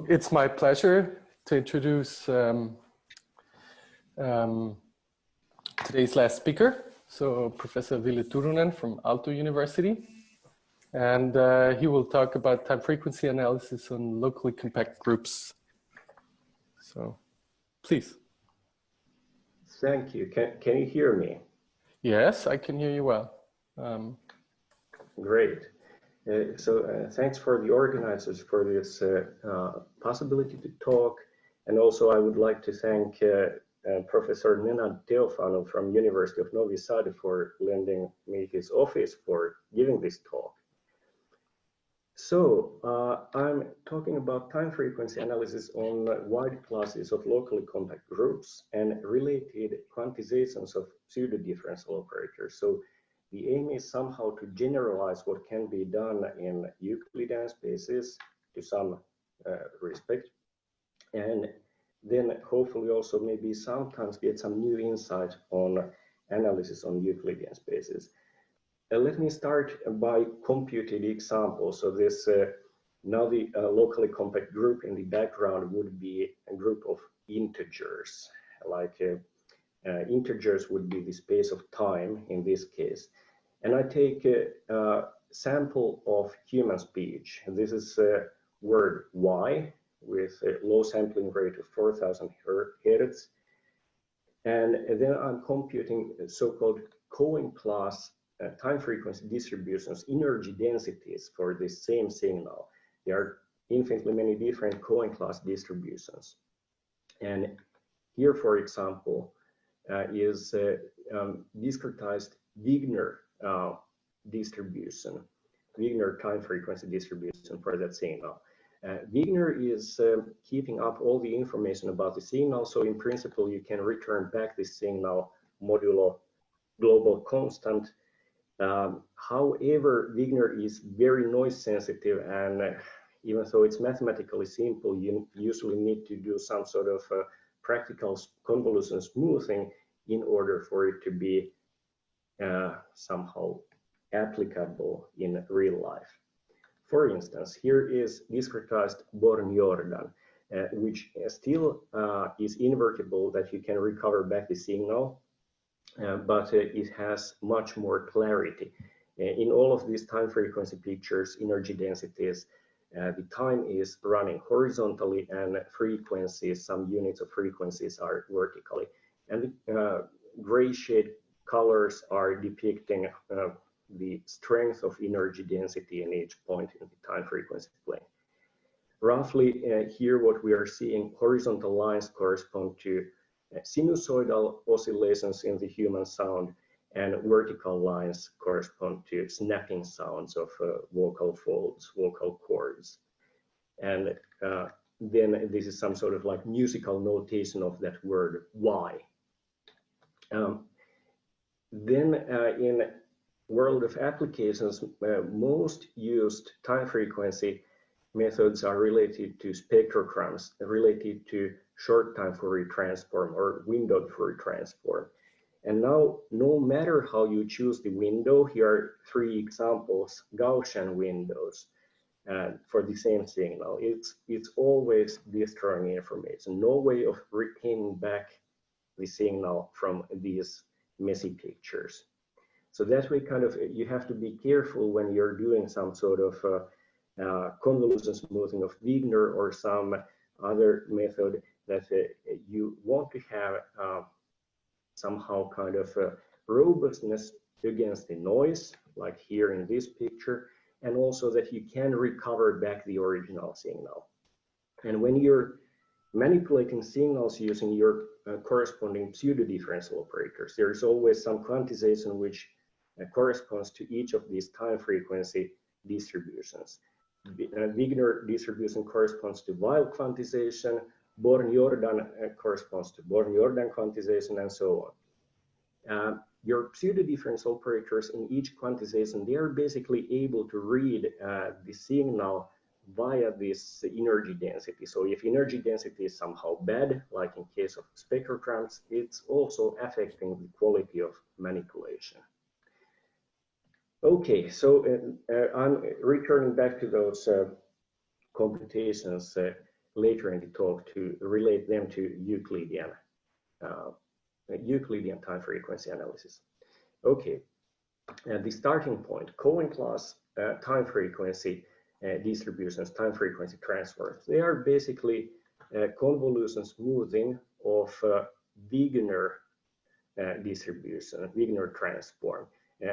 It's my pleasure to introduce today's last speaker, so Professor Ville Turunen from Aalto University. And he will talk about time frequency analysis on locally compact groups. So, please. Thank you. Can you hear me? Yes, I can hear you well. Great. Thanks for the organizers for this possibility to talk. And also I would like to thank Professor Nenad Teofano from University of Novi Sad for lending me his office for giving this talk. So I'm talking about time frequency analysis on wide classes of locally compact groups and related quantizations of pseudo-differential operators. So the aim is somehow to generalize what can be done in Euclidean spaces to some respect, and then hopefully also maybe sometimes get some new insight on analysis on Euclidean spaces. Let me start by computing the example. So this now the locally compact group in the background would be a group of integers, like integers would be the space of time in this case. And I take a sample of human speech. This is word Y with a low sampling rate of 4,000 Hertz. And then I'm computing so-called Cohen class time frequency distributions, energy densities for this same signal. There are infinitely many different Cohen class distributions. And here, for example, is discretized Wigner distribution, Wigner time frequency distribution for that signal. Wigner is keeping up all the information about the signal, so in principle you can return back this signal modulo global constant. However, Wigner is very noise sensitive, and even though it's mathematically simple, you usually need to do some sort of practical convolution smoothing in order for it to be somehow applicable in real life. For instance, here is discretized Born-Jordan, which still is invertible, that you can recover back the signal, but it has much more clarity. In all of these time frequency pictures, energy densities, the time is running horizontally, and frequencies, some units of frequencies are vertically. And the gray shade colors are depicting the strength of energy density in each point in the time frequency plane. Roughly here what we are seeing, horizontal lines correspond to sinusoidal oscillations in the human sound, and vertical lines correspond to snapping sounds of vocal folds, vocal cords. And then this is some sort of like musical notation of that word Y. Then in world of applications, most used time frequency methods are related to spectrograms, related to short time Fourier transform or windowed Fourier transform. And now, no matter how you choose the window, here are three examples, Gaussian windows for the same signal. It's always destroying information. No way of retaining back the signal from these messy pictures. So that way, kind of, you have to be careful when you're doing some sort of convolution smoothing of Wigner or some other method, that you want to have somehow kind of robustness against the noise, like here in this picture, and also that you can recover back the original signal. And when you're manipulating signals using your corresponding pseudo-differential operators, there's always some quantization which corresponds to each of these time frequency distributions. Wigner distribution corresponds to Weil quantization, Born-Jordan corresponds to Born-Jordan quantization, and so on. Your pseudo-differential operators in each quantization, they are basically able to read the signal via this energy density. So if energy density is somehow bad, like in case of spectrograms, it's also affecting the quality of manipulation. Okay, so I'm returning back to those computations. later in the talk to relate them to Euclidean time frequency analysis. Okay, the starting point, Cohen class time frequency distributions, time frequency transforms. They are basically convolution smoothing of Wigner distribution, Wigner transform.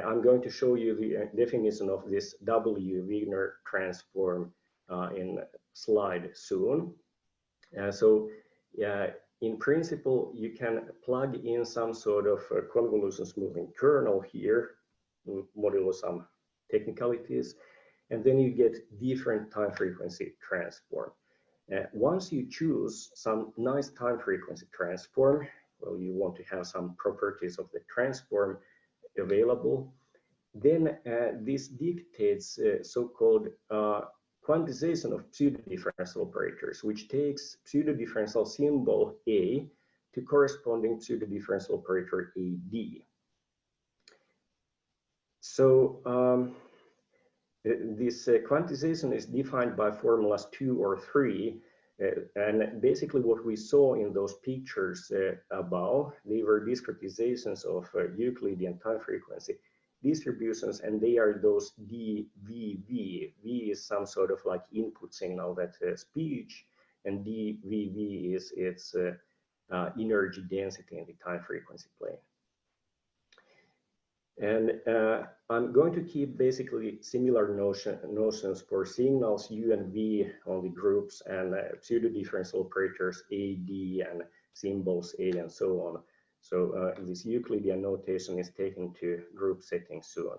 I'm going to show you the definition of this W Wigner transform in slide soon. So in principle, you can plug in some sort of convolution smoothing kernel here, modulo some technicalities, and then you get different time frequency transform. Once you choose some nice time frequency transform, well, you want to have some properties of the transform available, then this dictates so-called quantization of pseudo-differential operators, which takes pseudo-differential symbol A to corresponding pseudo-differential operator AD. So this quantization is defined by formulas 2 or 3, and basically what we saw in those pictures above, they were discretizations of Euclidean time frequency distributions, and they are those DVV. V is some sort of like input signal, that speech, and DVV is its energy density in the time frequency plane. And I'm going to keep basically similar notions for signals U and V on the groups, and pseudo-differential operators AD and symbols A and so on. So this Euclidean notation is taken to group settings soon.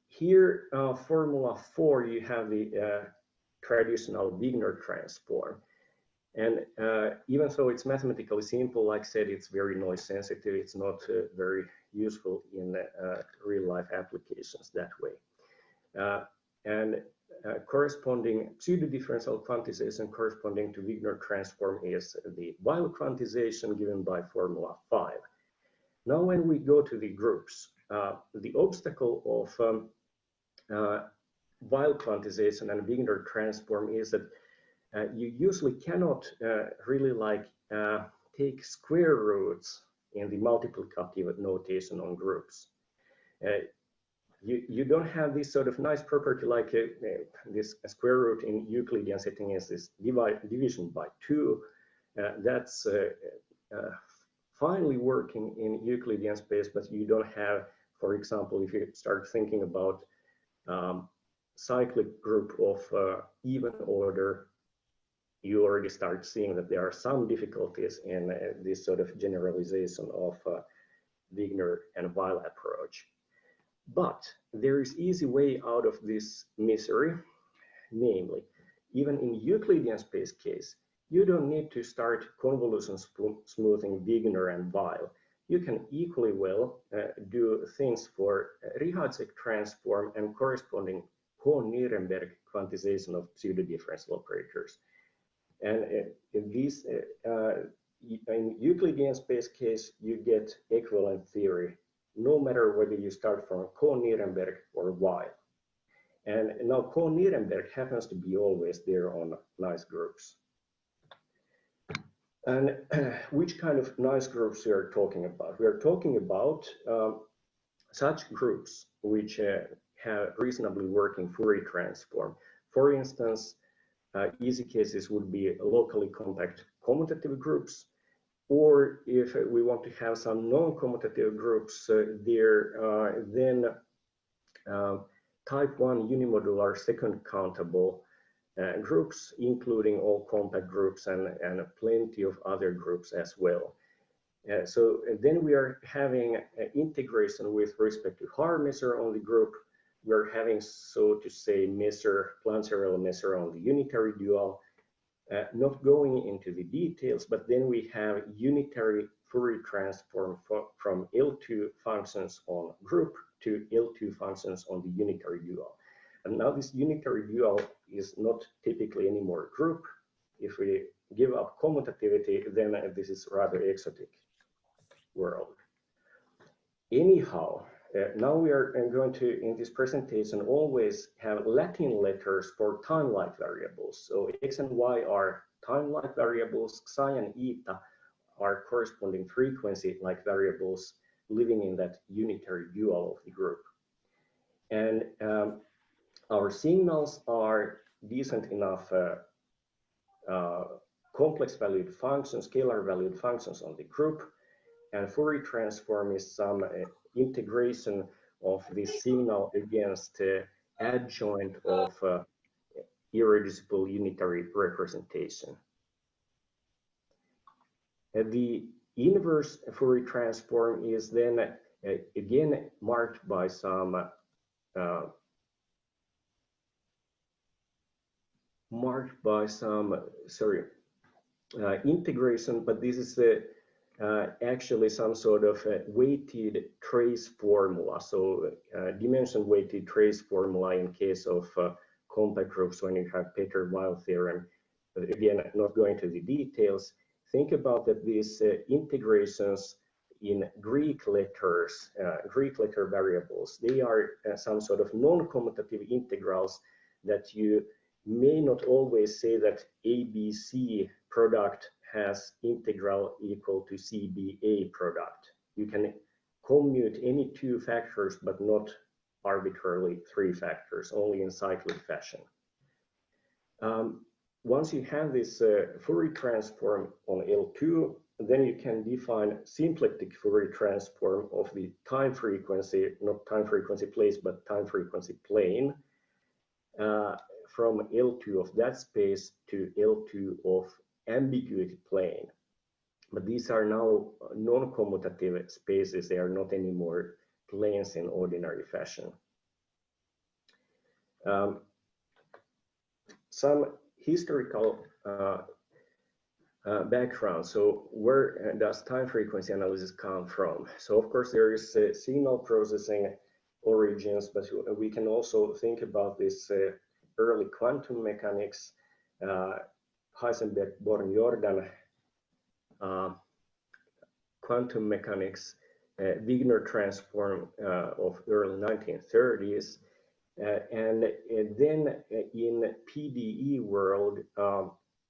Here, formula 4, you have the traditional Wigner transform. And even though it's mathematically simple, like I said, it's very noise sensitive. It's not very useful in real life applications that way. Corresponding pseudo-differential quantization corresponding to Wigner transform is the Weil quantization given by formula 5. Now, when we go to the groups, the obstacle of Weil quantization and Wigner transform is that you usually cannot really like take square roots in the multiplicative notation on groups. You don't have this sort of nice property like this square root in Euclidean setting is this division by 2. That's finely working in Euclidean space, but you don't have, for example, if you start thinking about cyclic group of even order, you already start seeing that there are some difficulties in this sort of generalization of Wigner and Weil approach. But there is easy way out of this misery, namely, even in Euclidean space case, you don't need to start convolution smoothing Wigner and Weil. You can equally well do things for Rihacek transform and corresponding Kohn-Nirenberg quantization of pseudo-differential operators. And in Euclidean space case, you get equivalent theory, no matter whether you start from Kohn-Nirenberg or Weil. And now Kohn-Nirenberg happens to be always there on nice groups. And which kind of nice groups we are talking about? We are talking about such groups which have reasonably working Fourier transform. For instance, easy cases would be locally compact commutative groups, or if we want to have some non-commutative groups then type 1 unimodular second countable groups, including all compact groups and plenty of other groups as well. So then we are having integration with respect to Haar measure on the group. We're having, so to say, Planck-Searle measure on the unitary dual, not going into the details, but then we have unitary Fourier transform from L2 functions on group to L2 functions on the unitary dual. And now this unitary dual is not typically anymore group. If we give up commutativity, then this is rather exotic world. Anyhow, now we are going to, in this presentation, always have Latin letters for time-like variables. So x and y are time-like variables, psi and eta are corresponding frequency-like variables living in that unitary dual of the group. And our signals are decent enough complex valued functions, scalar valued functions on the group, and Fourier transform is some integration of this signal against adjoint of irreducible unitary representation. The inverse Fourier transform is then again marked by some integration, but this is actually some sort of weighted trace formula. So dimension weighted trace formula in case of compact groups when you have Peter-Weyl theorem. But again, not going to the details. Think about that these integrations in Greek letter variables, they are some sort of non-commutative integrals that you may not always say that ABC product has integral equal to CBA product. You can commute any two factors, but not arbitrarily three factors, only in cyclic fashion. Once you have this Fourier transform on L2, then you can define symplectic Fourier transform of the time frequency, not time frequency place, but time frequency plane, from L2 of that space to L2 of ambiguity plane. But these are now non-commutative spaces. They are not anymore planes in ordinary fashion. Some historical background. So where does time frequency analysis come from? So of course there is signal processing origins, but we can also think about this early quantum mechanics, Heisenberg, Born, Jordan, quantum mechanics, Wigner transform of early 1930s, and then in PDE world,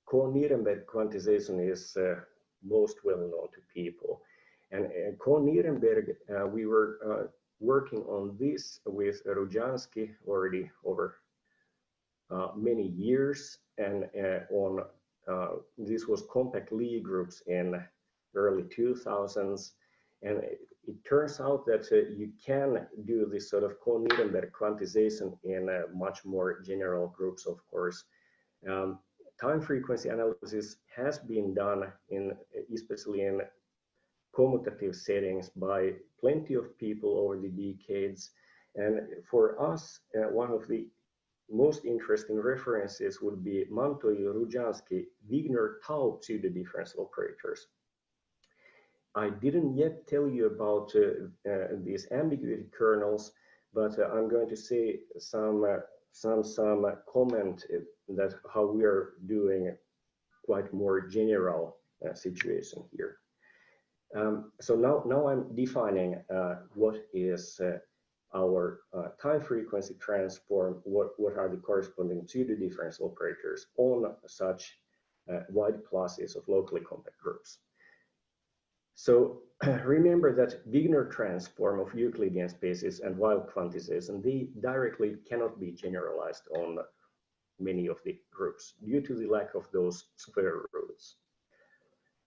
Kohn-Nirenberg quantization is most well known to people. And Kohn-Nirenberg, we were working on this with Rudzansky already over many years, and on this was compact Lie groups in early 2000s, and it turns out that you can do this sort of Kohn-Nirenberg quantization in much more general groups, of course. Time frequency analysis has been done in, especially in commutative settings, by plenty of people over the decades, and for us, one of the most interesting references would be Montoya, Rudzansky, Wigner, Tau pseudo-difference operators. I didn't yet tell you about these ambiguity kernels, but I'm going to say some comment that how we are doing quite more general situation here. So now I'm defining what is our time frequency transform, what are the corresponding pseudo-difference operators on such wide classes of locally compact groups. So remember that Wigner transform of Euclidean spaces and Weyl quantization, they directly cannot be generalized on many of the groups due to the lack of those square roots.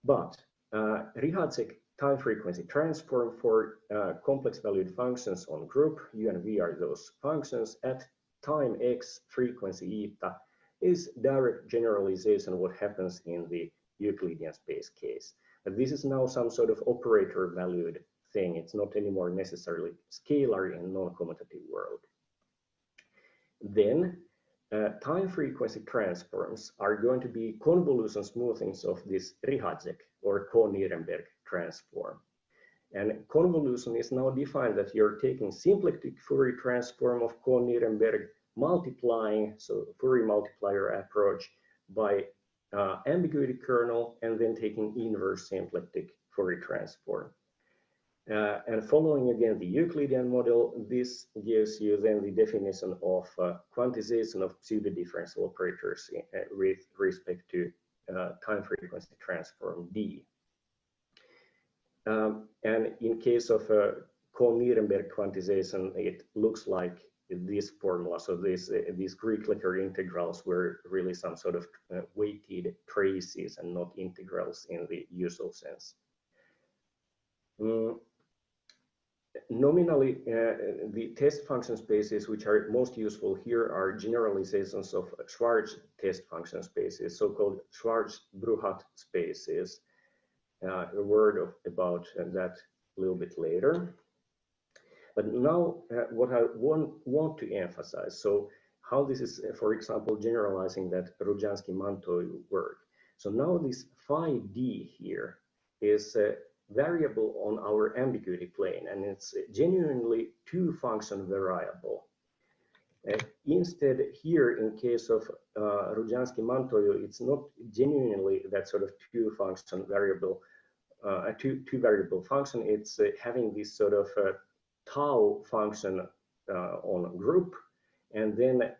But Rihacek time frequency transform for complex valued functions on group, U and V are those functions, at time x frequency eta is direct generalization of what happens in the Euclidean space case. But this is now some sort of operator valued thing. It's not anymore necessarily scalar in non-commutative world. Then time frequency transforms are going to be convolution smoothings of this Rihacek or Kohn-Nirenberg transform. And convolution is now defined that you're taking symplectic Fourier transform of Kohn-Nirenberg, multiplying, so Fourier multiplier approach, by ambiguity kernel, and then taking inverse symplectic Fourier transform. And following again the Euclidean model, this gives you then the definition of quantization of pseudo-differential operators with respect to time frequency transform D. And in case of Kohn-Nirenberg quantization, it looks like this formula. So these Greek letter integrals were really some sort of weighted traces and not integrals in the usual sense. Nominally, the test function spaces which are most useful here are generalizations of Schwarz test function spaces, so-called Schwarz-Bruhat spaces. A word about that a little bit later. But now what I want to emphasize, so how this is, for example, generalizing that Rodzansky-Mantoy work. So now this phi d here is variable on our ambiguity plane, and it's genuinely two-function variable. Instead, here in case of Rodzansky-Mantoy, it's not genuinely that sort of two-function variable, two variable function. It's having this sort of tau function on group, and then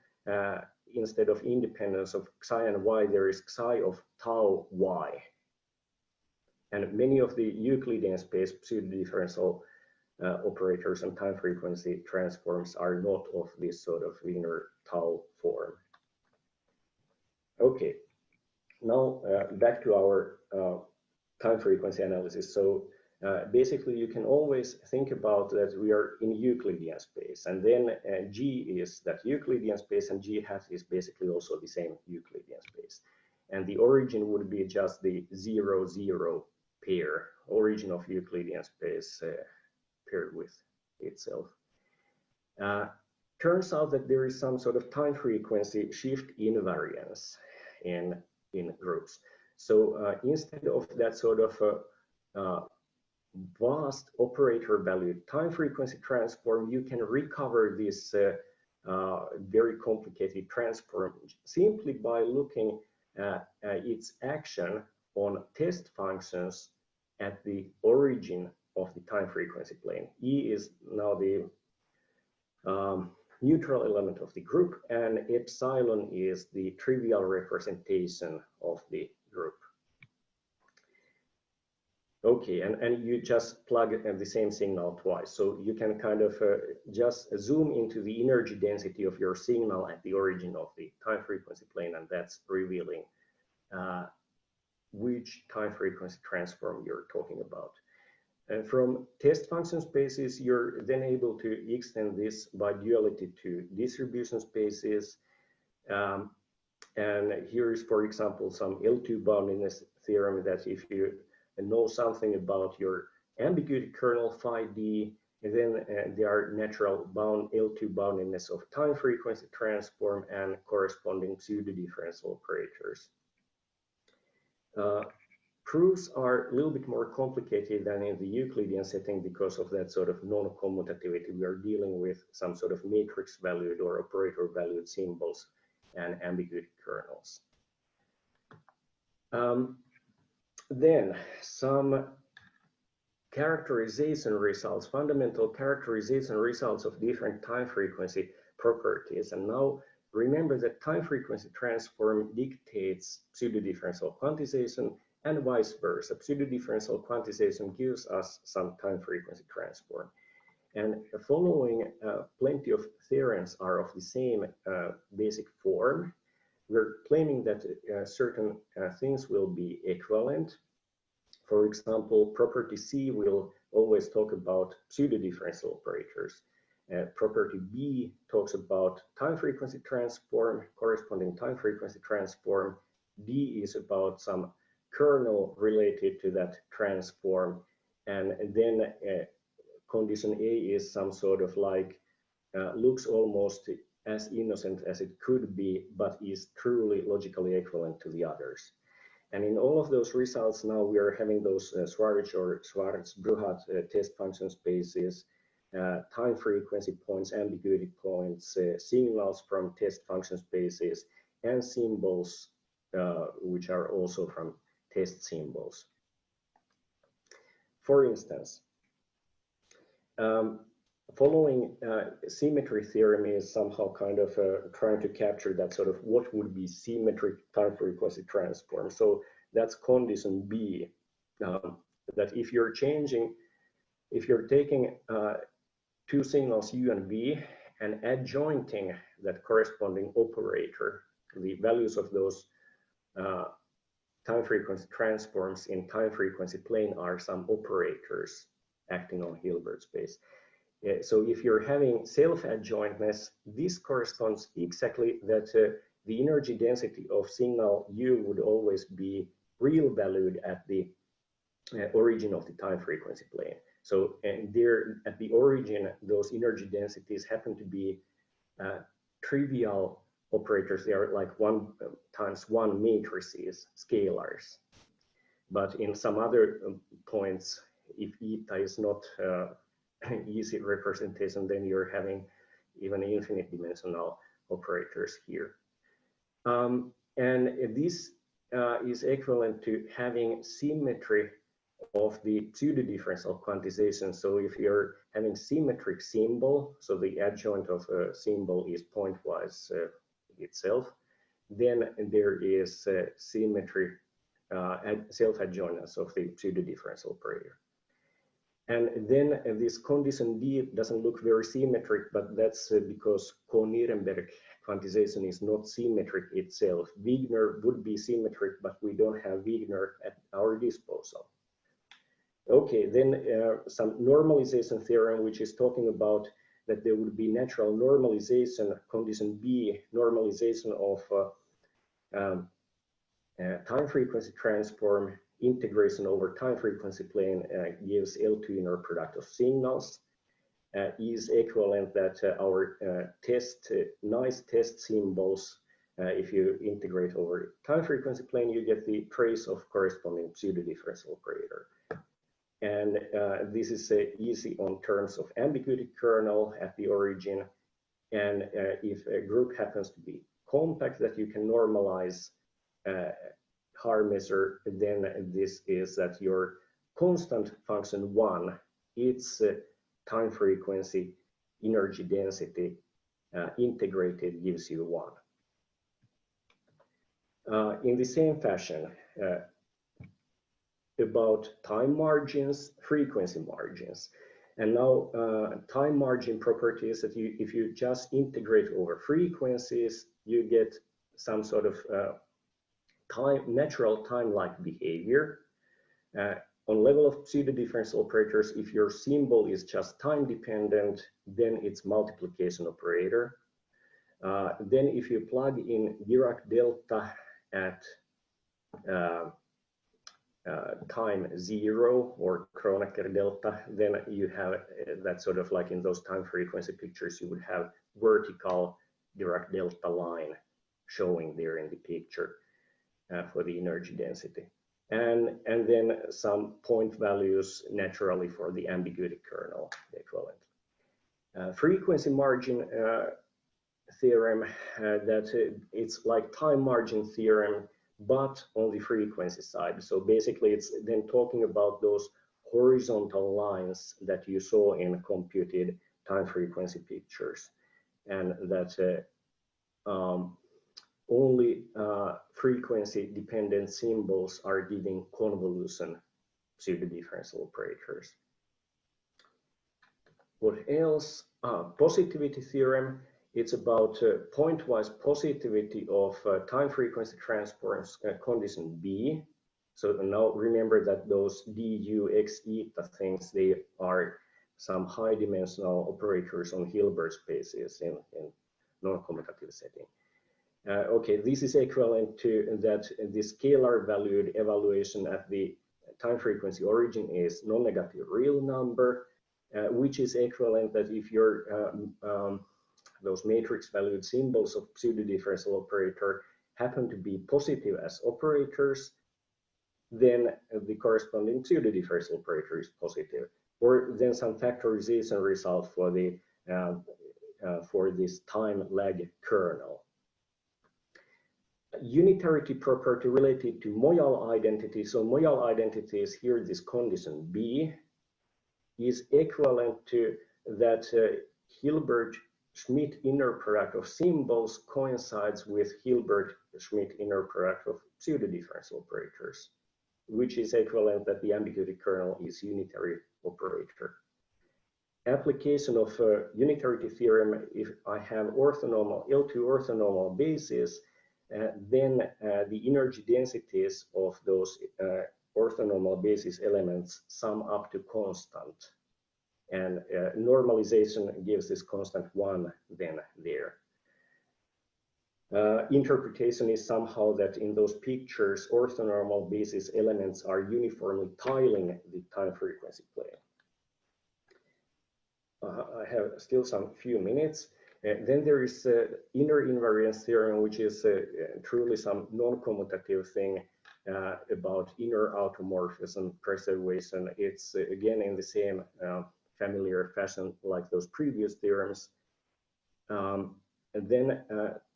instead of independence of xi and y, there is xi of tau y. And many of the Euclidean space pseudo-differential operators and time frequency transforms are not of this sort of Wiener tau form. Okay, now back to our time frequency analysis. So basically you can always think about that we are in Euclidean space, and then G is that Euclidean space, and G hat is basically also the same Euclidean space. And the origin would be just the 0, 0 pair, origin of Euclidean space paired with itself. Turns out that there is some sort of time frequency shift invariance in groups. So instead of that sort of vast operator valued time frequency transform, you can recover this very complicated transform simply by looking at its action on test functions at the origin of the time frequency plane. E is now the neutral element of the group, and epsilon is the trivial representation of the group. Okay, and you just plug the same signal twice. So you can kind of just zoom into the energy density of your signal at the origin of the time frequency plane, and that's revealing which time frequency transform you're talking about. And from test function spaces, you're then able to extend this by duality to distribution spaces. And here is, for example, some L2 boundiness theorem that if you know something about your ambiguity kernel phi d, and then there are natural L2 boundiness of time frequency transform and corresponding pseudo-differential operators. Proofs are a little bit more complicated than in the Euclidean setting because of that sort of non-commutativity. We are dealing with some sort of matrix valued or operator valued symbols and ambiguity kernels. Then some characterization results, fundamental characterization results of different time frequency properties. And now remember that time frequency transform dictates pseudo-differential quantization, and vice versa. Pseudo-differential quantization gives us some time frequency transform. And following plenty of theorems are of the same basic form. We're claiming that certain things will be equivalent. For example, property C will always talk about pseudo-differential operators. Property B talks about time frequency transform, corresponding time frequency transform. D is about some kernel related to that transform, and then condition A is some sort of like looks almost as innocent as it could be, but is truly logically equivalent to the others. And in all of those results now we are having those Schwarz or Schwarz-Bruhat test function spaces, time frequency points, ambiguity points, signals from test function spaces, and symbols which are also from test symbols. For instance, following symmetry theorem is somehow kind of trying to capture that sort of what would be symmetric time frequency transform. So that's condition B, that if you're taking two signals U and V and adjointing that corresponding operator, the values of those time frequency transforms in time frequency plane are some operators acting on Hilbert space. So if you're having self-adjointness, this corresponds exactly that the energy density of signal U would always be real valued at the origin of the time frequency plane. So there at the origin, those energy densities happen to be trivial operators. They are like 1 times 1 matrices, scalars. But in some other points, if eta is not easy representation, then you're having even infinite dimensional operators here. And this is equivalent to having symmetry of the pseudo differential quantization. So if you're having symmetric symbol, so the adjoint of a symbol is pointwise itself, then there is symmetry, self-adjointness of the pseudo differential operator. And then this condition D doesn't look very symmetric, but that's because Kohn-Nirenberg quantization is not symmetric itself. Wigner would be symmetric, but we don't have Wigner at our disposal. Okay, then some normalization theorem, which is talking about that there would be natural normalization, condition B, normalization of time frequency transform, integration over time frequency plane gives L2 inner product of signals, is equivalent that our nice test symbols, if you integrate over time frequency plane, you get the trace of corresponding pseudo differential operator. And this is easy on terms of ambiguity kernel at the origin. And if a group happens to be compact that you can normalize Haar measure, then this is that your constant function 1, its time frequency energy density integrated gives you 1. In the same fashion, about time margins, frequency margins. And now time margin properties that if you just integrate over frequencies, you get some sort of natural time-like behavior. On level of pseudo differential operators, if your symbol is just time dependent, then it's multiplication operator. Then if you plug in Dirac delta at time 0 or Kronecker delta, then you have that sort of like in those time frequency pictures, you would have vertical Dirac delta line showing there in the picture for the energy density. And then some point values naturally for the ambiguity kernel equivalent. Frequency margin theorem, that it's like time margin theorem, but on the frequency side. So basically it's then talking about those horizontal lines that you saw in computed time frequency pictures, and that only frequency dependent symbols are giving convolution pseudo differential operators. What else? Positivity theorem. It's about pointwise positivity of time frequency transforms condition B. So now remember that those du x eta things, they are some high dimensional operators on Hilbert spaces in non-commutative setting. Okay, this is equivalent to that the scalar valued evaluation at the time frequency origin is non-negative real number, which is equivalent that if you're those matrix valued symbols of pseudo differential operator happen to be positive as operators, then the corresponding pseudo differential operator is positive, or then some factorization result for the for this time lag kernel. Unitarity property related to Moyal identity. So Moyal identity is here this condition B, is equivalent to that Hilbert-Schmidt inner product of symbols coincides with Hilbert-Schmidt inner product of pseudo-differential operators, which is equivalent that the ambiguity kernel is unitary operator. Application of unitarity theorem, if I have orthonormal L2 orthonormal bases, then the energy densities of those orthonormal basis elements sum up to constant, and normalization gives this constant 1 then there. Interpretation is somehow that in those pictures orthonormal basis elements are uniformly tiling the time frequency plane. I have still some few minutes. Then there is inner invariance theorem, which is truly some non-commutative thing about inner automorphism preservation. It's again in the same familiar fashion like those previous theorems. And then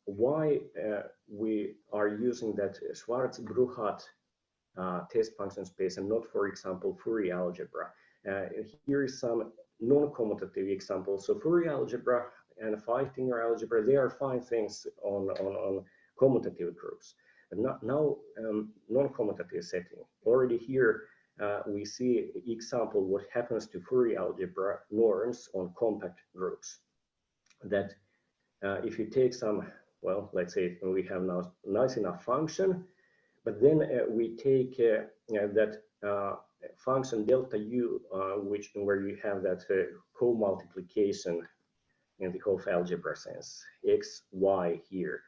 why we are using that Schwarz-Bruchat test function space and not, for example, Fourier algebra. Here is some non-commutative examples. So Fourier algebra and Feitinger algebra, they are fine things on commutative groups. But now non-commutative setting. Already here we see example what happens to Fourier algebra norms on compact groups. That if you take some, well, let's say we have now nice enough function, but then we take that function delta u, where you have that co-multiplication in the Hopf algebra sense, x, y here.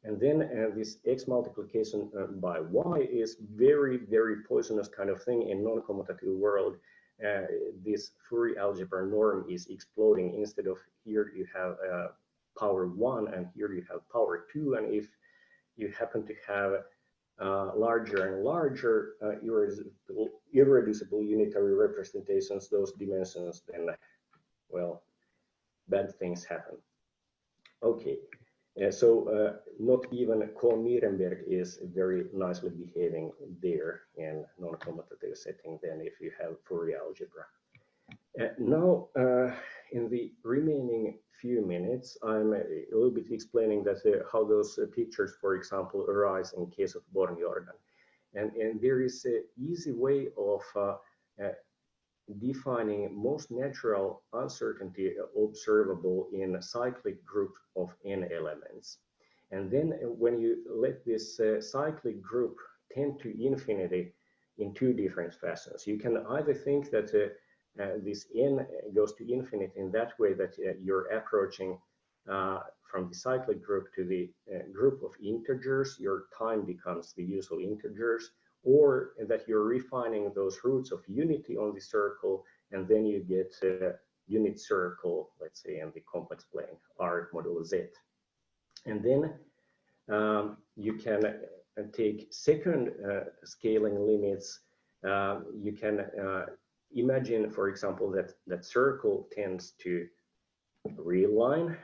And then this x multiplication by y is very, very poisonous kind of thing in non-commutative world. This Fourier algebra norm is exploding. Instead of here you have power 1 and here you have power 2. And if you happen to have larger and larger irreducible unitary representations, those dimensions, then, well, bad things happen. Okay, so not even Kohn-Nierenberg is very nicely behaving there in non-commutative setting than if you have Fourier algebra. Now, in the remaining few minutes, I'm a little bit explaining that how those pictures, for example, arise in case of Born-Jordan. And there is an easy way of defining most natural uncertainty observable in a cyclic group of n elements. And then when you let this cyclic group tend to infinity in two different fashions, you can either think that this n goes to infinity in that way that you're approaching from the cyclic group to the group of integers, your time becomes the usual integers, or that you're refining those roots of unity on the circle, and then you get a unit circle, let's say, in the complex plane, R modulo Z. And then you can take second scaling limits. You can imagine, for example, that that circle tends to realign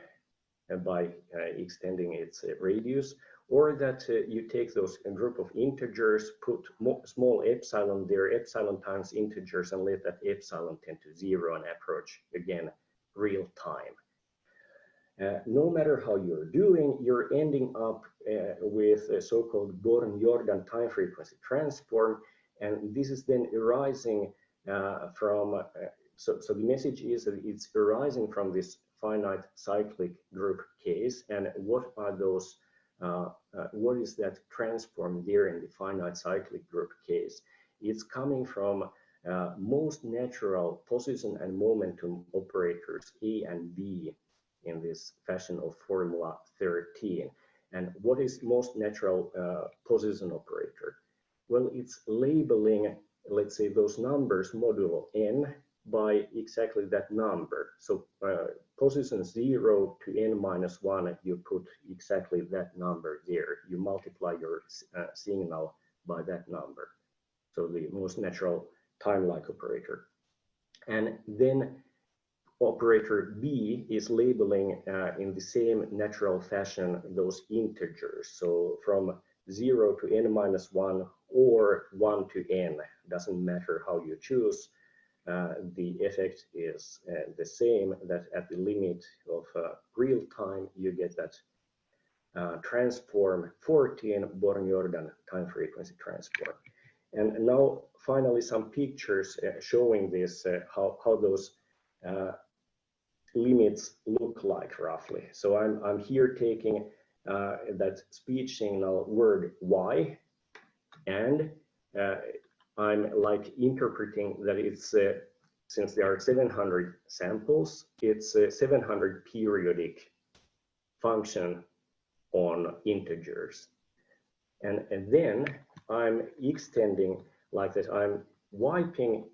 by extending its radius, or that you take those group of integers, put small epsilon there, epsilon times integers, and let that epsilon tend to 0 and approach, again, real time. No matter how you're doing, you're ending up with a so-called Born-Jordan time frequency transform, and this is then arising from, so the message is that it's arising from this finite cyclic group case, and what are those what is that transform there in the finite cyclic group case? It's coming from most natural position and momentum operators A and B in this fashion of formula 13. And what is most natural position operator? Well, it's labeling, let's say, those numbers modulo n by exactly that number. So position 0 to n minus 1, you put exactly that number there. You multiply your signal by that number. So the most natural time-like operator. And then operator B is labeling in the same natural fashion those integers. So from 0 to n minus 1 or 1 to n, doesn't matter how you choose. the effect is the same, that at the limit of real time, you get that transform 14 Born-Jordan time frequency transform. And now finally some pictures showing this, how those limits look like roughly. So I'm here taking that speech signal word Y, and I'm like interpreting that it's since there are 700 samples, it's a 700 periodic function on integers, and then I'm extending like that. I'm wiping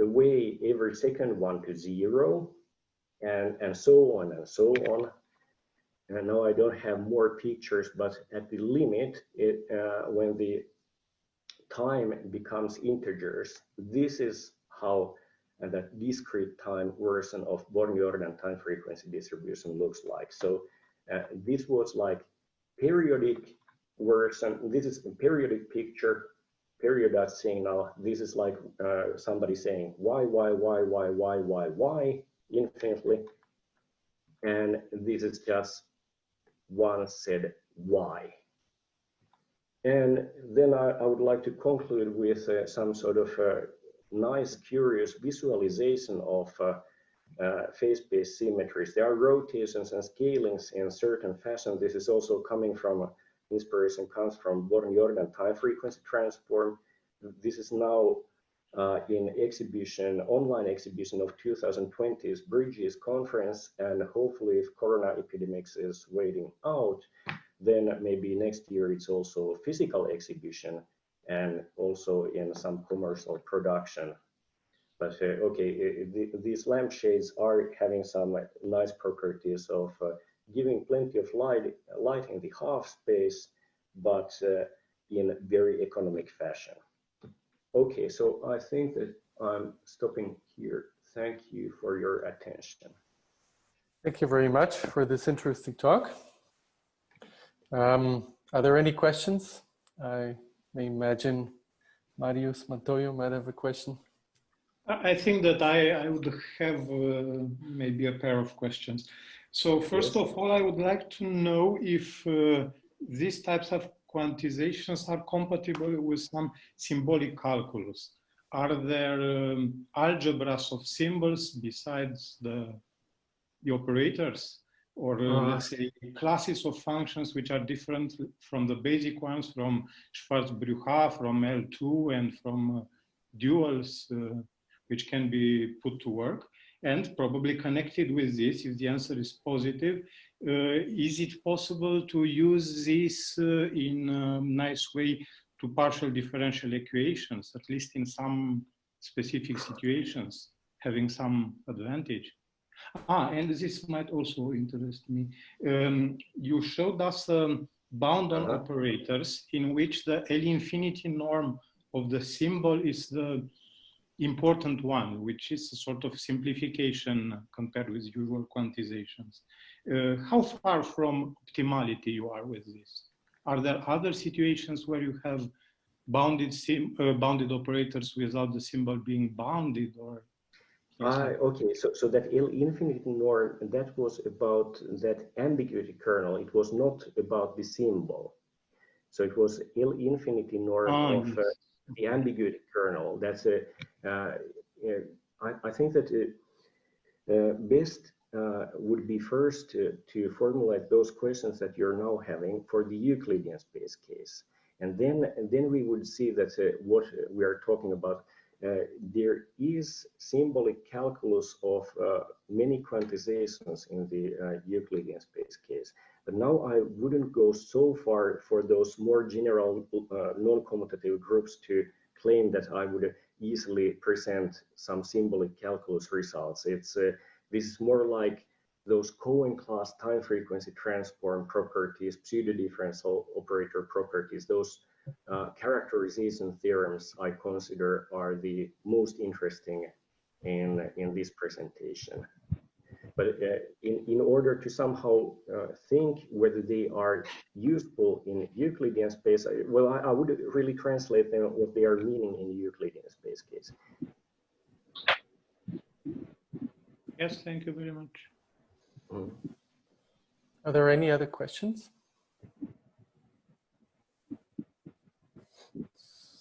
away every second one to 0, and so on and so on. And now I don't have more pictures, but at the limit, when the time becomes integers, this is how that discrete time version of Born-Jordan time frequency distribution looks like. So this was like periodic version. This is a periodic picture, period signal. This is like somebody saying y infinitely, and this is just one said y. And then I would like to conclude with some sort of nice, curious visualization of phase-space symmetries. There are rotations and scalings in certain fashion. This is also coming from, inspiration comes from Born-Jordan time frequency transform. This is now in exhibition, online exhibition of 2020's Bridges conference, and hopefully if Corona epidemics is waiting out, then maybe next year it's also a physical exhibition and also in some commercial production. But okay, these lampshades are having some nice properties of giving plenty of light in the half space, but in very economic fashion. Okay, so I think that I'm stopping here. Thank you for your attention. Thank you very much for this interesting talk. Are there any questions? I may imagine Marius Montoyo might have a question. I think that I would have maybe a pair of questions. So first of all, I would like to know if these types of quantizations are compatible with some symbolic calculus. Are there algebras of symbols besides the operators? Or let's say classes of functions which are different from the basic ones, from Schwarz-Brouillard, from L2, and from duals, which can be put to work. And probably connected with this, if the answer is positive, is it possible to use this in a nice way to partial differential equations, at least in some specific situations, having some advantage? And this might also interest me. You showed us bound-on operators in which the L infinity norm of the symbol is the important one, which is a sort of simplification compared with usual quantizations. How far from optimality you are with this? Are there other situations where you have bounded operators without the symbol being bounded, or? Okay, so that L infinity norm, that was about that ambiguity kernel. It was not about the symbol. So it was L infinity norm of the ambiguity kernel. That's a, I think that best would be first to formulate those questions that you're now having for the Euclidean space case. And then we would see that what we are talking about, there is symbolic calculus of many quantizations in the Euclidean space case. But now I wouldn't go so far for those more general non-commutative groups to claim that I would easily present some symbolic calculus results. It's this is more like those Cohen class time frequency transform properties, pseudo-differential operator properties, those characterization theorems I consider are the most interesting in this presentation. But in order to somehow think whether they are useful in Euclidean space, well, I would really translate them what they are meaning in Euclidean space case. Yes, thank you very much. Mm. Are there any other questions?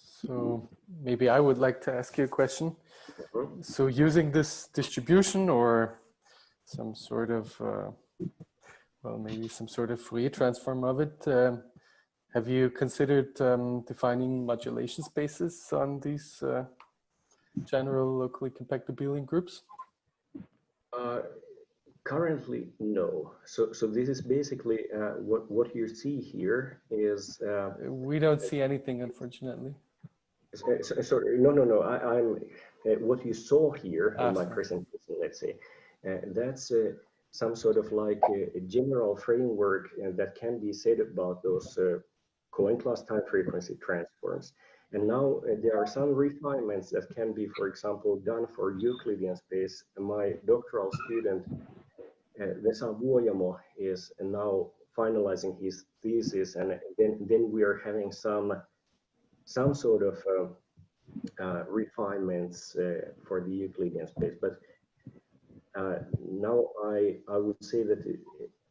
So maybe I would like to ask you a question. Mhm. So using this distribution or some sort of, well, maybe some sort of Fourier transform of it, have you considered defining modulation spaces on these general locally compact abelian groups? Currently, no. So this is basically what you see here is. We don't see anything, unfortunately. Sorry, no. I'm what you saw here in my Sorry. presentation. Let's say that's some sort of like a general framework that can be said about those coin-class time frequency transforms. And now there are some refinements that can be, for example, done for Euclidean space. My doctoral student Vesa Vuojamo is now finalizing his thesis, and then we are having some sort of refinements for the Euclidean space. But now I would say that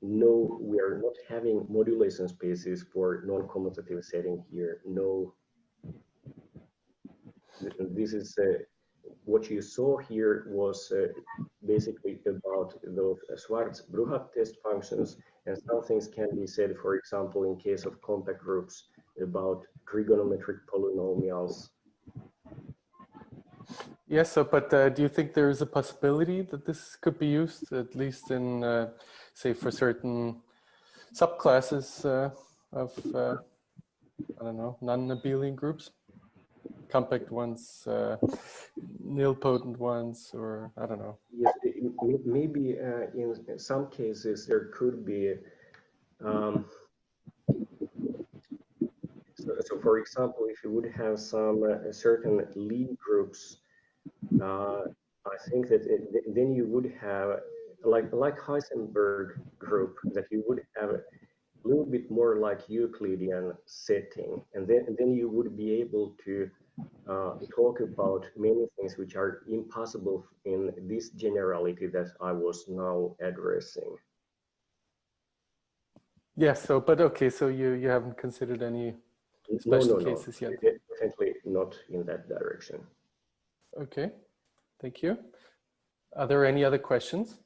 no, we are not having modulation spaces for non-commutative setting here. No, this is what you saw here was basically about those Schwarz-Bruhat test functions, and some things can be said, for example, in case of compact groups about trigonometric polynomials. Yes, so, but do you think there is a possibility that this could be used, at least in, say, for certain subclasses of, I don't know, non-abelian groups? Compact ones, nilpotent ones, or I don't know. Yes, maybe in some cases there could be. So, for example, if you would have some certain Lie groups, I think that then you would have like Heisenberg group that you would have a little bit more like Euclidean setting, and then you would be able to talk about many things which are impossible in this generality that I was now addressing. Yes, so, but okay, so you haven't considered any special cases yet? Definitely not in that direction. Okay, thank you. Are there any other questions?